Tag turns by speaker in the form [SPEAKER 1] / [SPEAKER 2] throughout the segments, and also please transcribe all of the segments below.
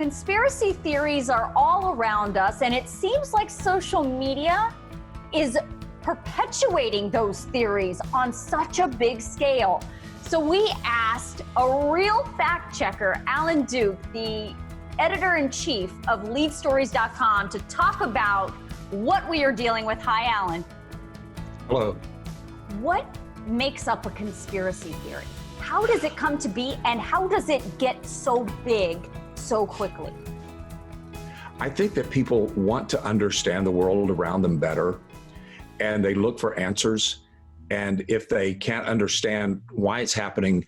[SPEAKER 1] Conspiracy theories are all around us, and it seems like social media is perpetuating those theories on such a big scale. So we asked a real fact checker, Alan Duke, the editor-in-chief of leadstories.com, to talk about what we are dealing with. Hi, Alan.
[SPEAKER 2] Hello.
[SPEAKER 1] What makes up a conspiracy theory? How does it come to be, and how does it get so big so quickly?
[SPEAKER 2] I think that people want to understand the world around them better, and they look for answers. And if they can't understand why it's happening,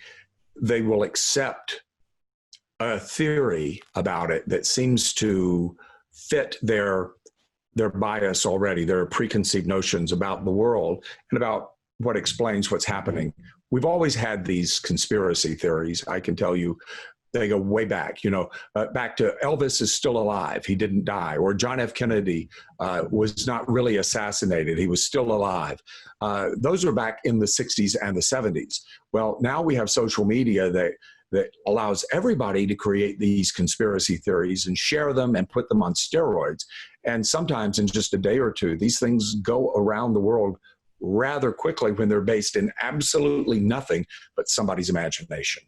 [SPEAKER 2] they will accept a theory about it that seems to fit their bias already, their preconceived notions about the world and about what explains what's happening. We've always had these conspiracy theories. I can tell you, they go way back, back to Elvis is still alive. He didn't die. Or John F. Kennedy was not really assassinated. He was still alive. Those were back in the 60s and the 70s. Well, now we have social media that allows everybody to create these conspiracy theories and share them and put them on steroids. And sometimes in just a day or two, these things go around the world rather quickly when they're based in absolutely nothing but somebody's imagination.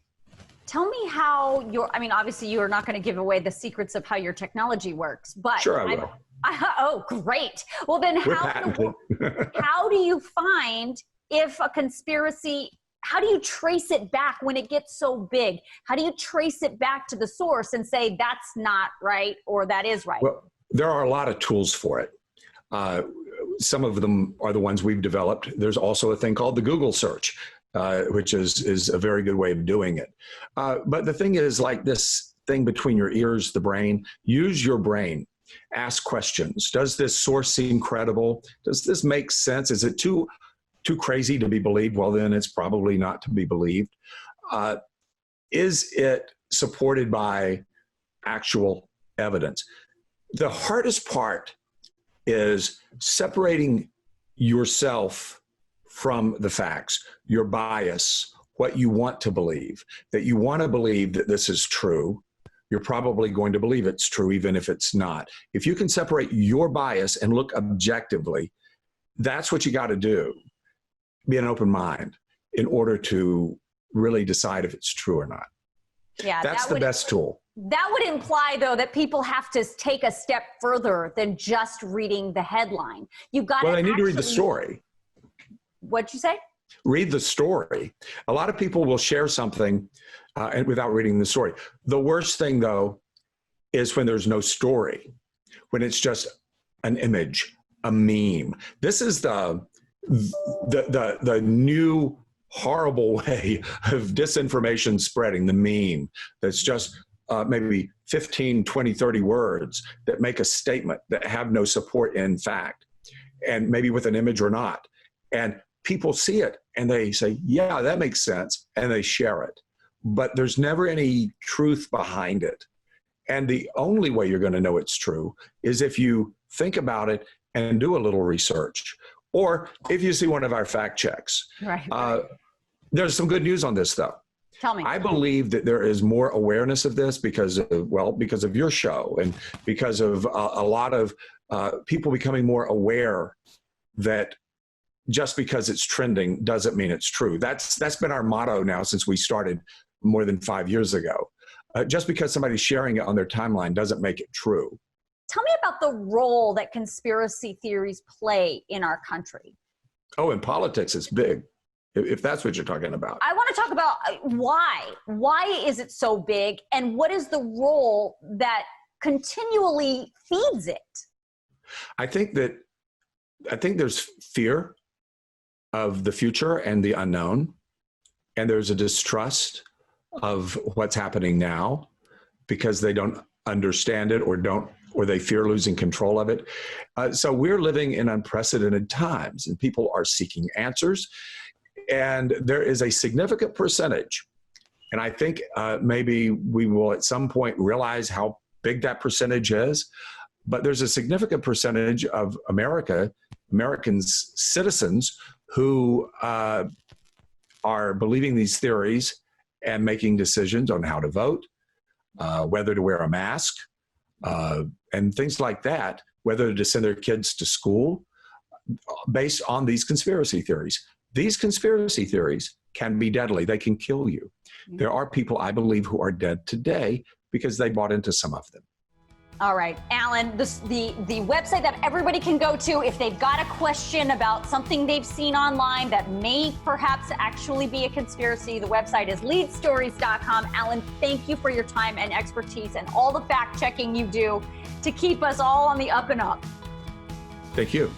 [SPEAKER 1] Tell me how obviously you are not going to give away the secrets of how your technology works, but
[SPEAKER 2] sure I will.
[SPEAKER 1] Oh, great. Well, then how do you find if a conspiracy, how do you trace it back when it gets so big? How do you trace it back to the source and say that's not right or that is right?
[SPEAKER 2] Well, there are a lot of tools for it. Some of them are the ones we've developed. There's also a thing called the Google search, which is a very good way of doing it. But the thing is, like this thing between your ears, the brain, use your brain. Ask questions. Does this source seem credible? Does this make sense? Is it too crazy to be believed? Well, then it's probably not to be believed. Is it supported by actual evidence? The hardest part is separating yourself from the facts, your bias, what you want to believe, that you want to believe that this is true. You're probably going to believe it's true, even if it's not. If you can separate your bias and look objectively, that's what you got to do. Be an open mind in order to really decide if it's true or not.
[SPEAKER 1] Yeah,
[SPEAKER 2] that's the best tool.
[SPEAKER 1] That would imply, though, that people have to take a step further than just reading the headline. You've got
[SPEAKER 2] they need to read the story.
[SPEAKER 1] What'd you say?
[SPEAKER 2] Read the story. A lot of people will share something without reading the story. The worst thing, though, is when there's no story, when it's just an image, a meme. This is the new horrible way of disinformation spreading, the meme that's just maybe 15, 20, 30 words that make a statement that have no support in fact, and maybe with an image or not. And people see it and they say, yeah, that makes sense, and they share it. But there's never any truth behind it. And the only way you're going to know it's true is if you think about it and do a little research, or if you see one of our fact checks.
[SPEAKER 1] Right.
[SPEAKER 2] There's some good news on this, though.
[SPEAKER 1] Tell me.
[SPEAKER 2] I believe that there is more awareness of this because of your show and because of a lot of people becoming more aware that just because it's trending doesn't mean it's true. That's been our motto now since we started more than 5 years ago. Just because somebody's sharing it on their timeline doesn't make it true.
[SPEAKER 1] Tell me about the role that conspiracy theories play in our country.
[SPEAKER 2] Oh, in politics, it's big, if that's what you're talking about.
[SPEAKER 1] I want to talk about why. Why is it so big, and what is the role that continually feeds it?
[SPEAKER 2] I think there's fear of the future and the unknown, and there's a distrust of what's happening now because they don't understand it or they fear losing control of it. So we're living in unprecedented times, and people are seeking answers. And there is a significant percentage, and I think maybe we will at some point realize how big that percentage is, but there's a significant percentage of Americans, citizens, who are believing these theories and making decisions on how to vote, whether to wear a mask, and things like that, whether to send their kids to school based on these conspiracy theories. These conspiracy theories can be deadly. They can kill you. There are people, I believe, who are dead today because they bought into some of them.
[SPEAKER 1] All right, Alan, the website that everybody can go to if they've got a question about something they've seen online that may perhaps actually be a conspiracy, the website is leadstories.com. Alan, thank you for your time and expertise and all the fact checking you do to keep us all on the up and up.
[SPEAKER 2] Thank you.